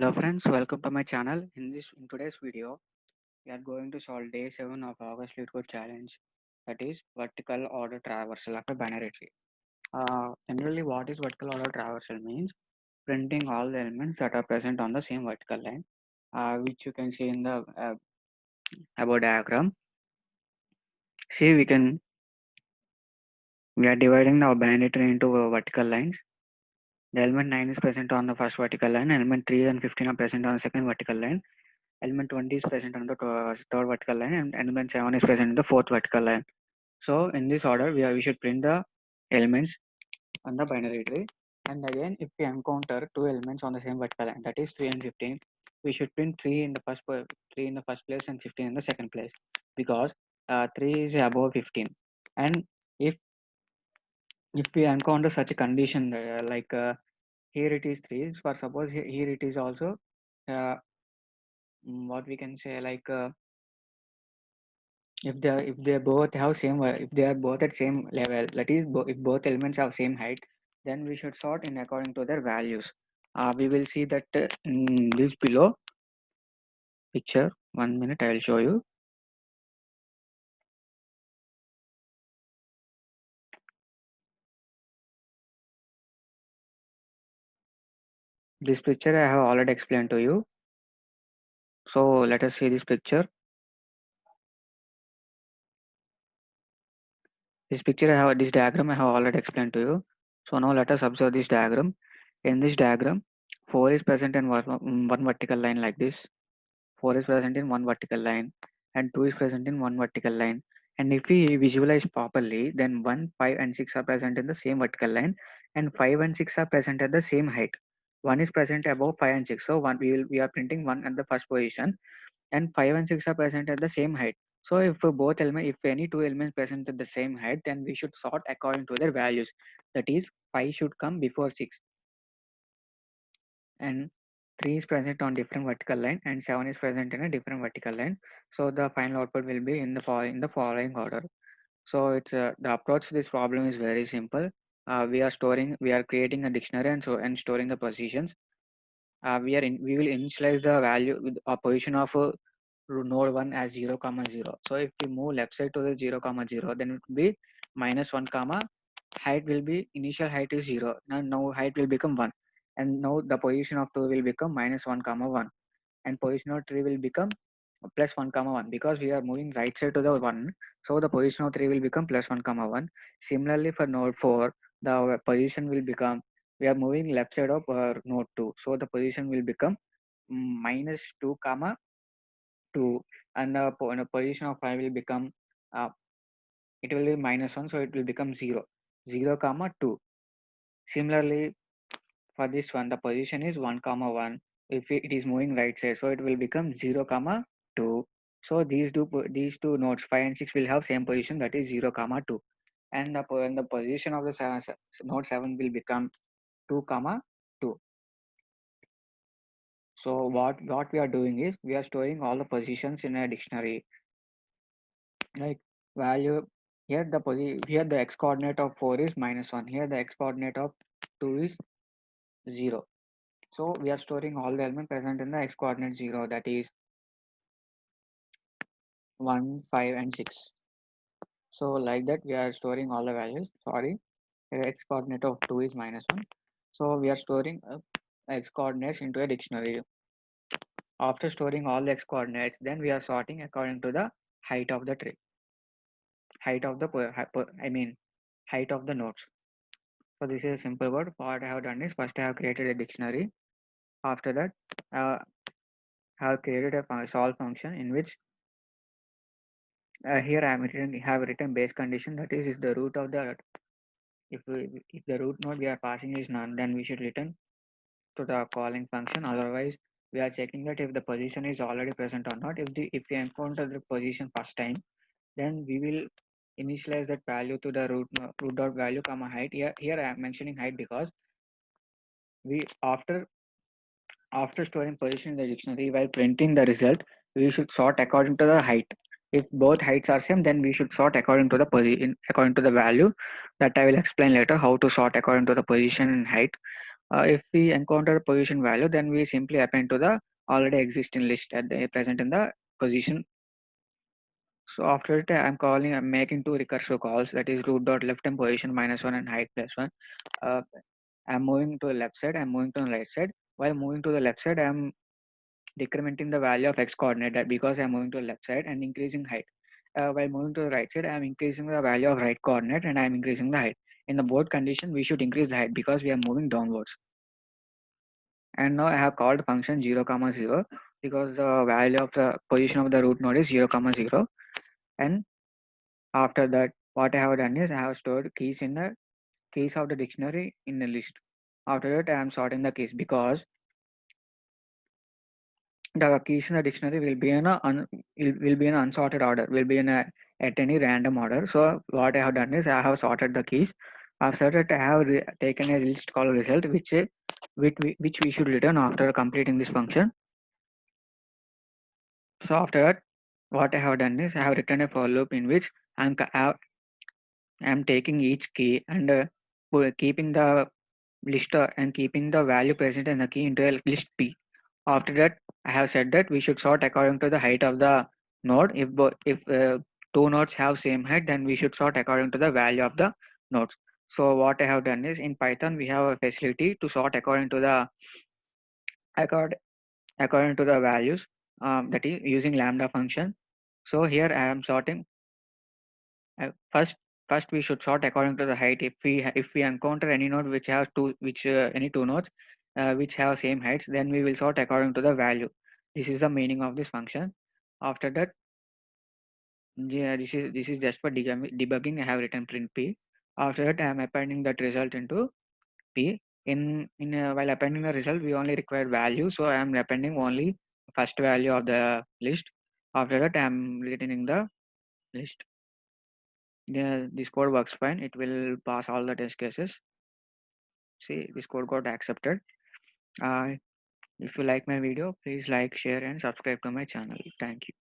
Hello friends, welcome to my channel. In today's video, we are going to solve day 7 of August Lead Code Challenge. That is vertical order traversal of a binary tree. Generally, what is vertical order traversal means? Printing all the elements that are present on the same vertical line, which you can see in the above diagram. See, we are dividing the binary tree into vertical lines. The element 9 is present on the first vertical line, element 3 and 15 are present on the second vertical line. Element 20 is present on the third vertical line, and element 7 is present in the fourth vertical line. So in this order, we should print the elements on the binary tree. And again, if we encounter two elements on the same vertical line, that is 3 and 15, we should print 3 in the first place and 15 in the second place, because 3 is above 15. And if if we encounter such a condition, here it is 3, for suppose here it is also uh, what we can say, if they both have if they are both at same level, that is if both elements have same height, then we should sort in according to their values. We will see that in this below picture. 1 minute, I will show you. This picture I have already explained to you, so let us see this picture. This diagram I have already explained to you. So now let us observe this diagram. In this diagram, 4 is present in one vertical line like this. 4 is present in one vertical line and 2 is present in one vertical line. And if we visualize properly, then 1, 5 and 6 are present in the same vertical line, and 5 and 6 are present at the same height. 1 is present above 5 and 6. So we are printing 1 at the first position, and 5 and 6 are present at the same height. So if any two elements present at the same height, then we should sort according to their values. That is, 5 should come before 6, and 3 is present on different vertical line, and 7 is present in a different vertical line. So the final output will be in the following order. So it's the approach to this problem is very simple. We are creating a dictionary and storing the positions. We will initialize the value with a position of node 1 as 0 comma 0. So if we move left side to the 0 comma 0, then it will be minus 1 comma, height will be, initial height is 0. Now height will become 1, and now the position of 2 will become minus 1 comma 1, and position of 3 will become plus 1 comma 1, because we are moving right side to the 1. So the position of 3 will become plus 1 comma 1. Similarly for node 4, the position will become, we are moving left side of node 2, so the position will become minus 2 comma 2, and the position of 5 will become, uh, it will be minus 1, so it will become 0, 0 comma 2. Similarly for this one, the position is 1 comma 1. If it is moving right side, so it will become 0 comma 2. So these two nodes 5 and 6 will have same position, that is 0 comma 2, and the position of the node 7 will become 2 comma 2. So what we are doing is, we are storing all the positions in a dictionary, like value. Here the x coordinate of 4 is minus 1. Here the x coordinate of 2 is 0. So we are storing all the elements present in the x coordinate 0, that is 1, 5 and 6. So like that we are storing all the values. Sorry, the x coordinate of 2 is minus 1. So we are storing x coordinates into a dictionary. After storing all the x coordinates, then we are sorting according to the height of the tree, height of the height of the nodes. So this is a simple word. What I have done is, first I have created a dictionary. After that, I have created a solve function in which here have written base condition, that is, if the root of the, if the root node we are passing is none, then we should return to the calling function. Otherwise, we are checking that if the position is already present or not. If we encounter the position first time, then we will initialize that value to the root dot value comma height. Here I am mentioning height because we after storing position in the dictionary, while printing the result, we should sort according to the height. If both heights are same, then we should sort according to the position, according to the value. That I will explain later, how to sort according to the position and height. If we encounter a position value, then we simply append to the already existing list at the present in the position. So after it, I'm making two recursive calls, that is root dot left and position -1 and height +1. Uh, I'm moving to the left side, I'm moving to the right side. While moving to the left side, I'm decrementing the value of x coordinate because I'm moving to the left side and increasing height. While moving to the right side, I'm increasing the value of right coordinate and I'm increasing the height. In the both condition, we should increase the height because we are moving downwards. And now I have called function 0 comma 0 because the value of the position of the root node is 0 comma 0. And after that, what I have done is I have stored keys in the keys of the dictionary in a list. After that, I am sorting the keys because the keys in the dictionary will be in will be in unsorted order, will be in at any random order. So what I have done is I have sorted the keys. After that, I have taken a list called result, which we should return after completing this function. So after that, what I have done is I have written a for loop in which I'm taking each key and keeping the list and keeping the value present in the key into a list P. After that, I have said that we should sort according to the height of the node. If two nodes have same height, then we should sort according to the value of the nodes. So what I have done is in Python we have a facility to sort accord, according to the values, that is using lambda function. So here I am sorting. First we should sort according to the height. If we encounter any node which has any two nodes which have same heights, then we will sort according to the value. This is the meaning of this function. After that, yeah, this is just for debugging. I have written print p. After that, I am appending that result into p. In while appending the result, we only require value, so I am appending only first value of the list. After that, I am returning the list. Yeah, this code works fine. It will pass all the test cases. See, this code got accepted. Uh, if you like my video, please like, share, and subscribe to my channel. Thank you.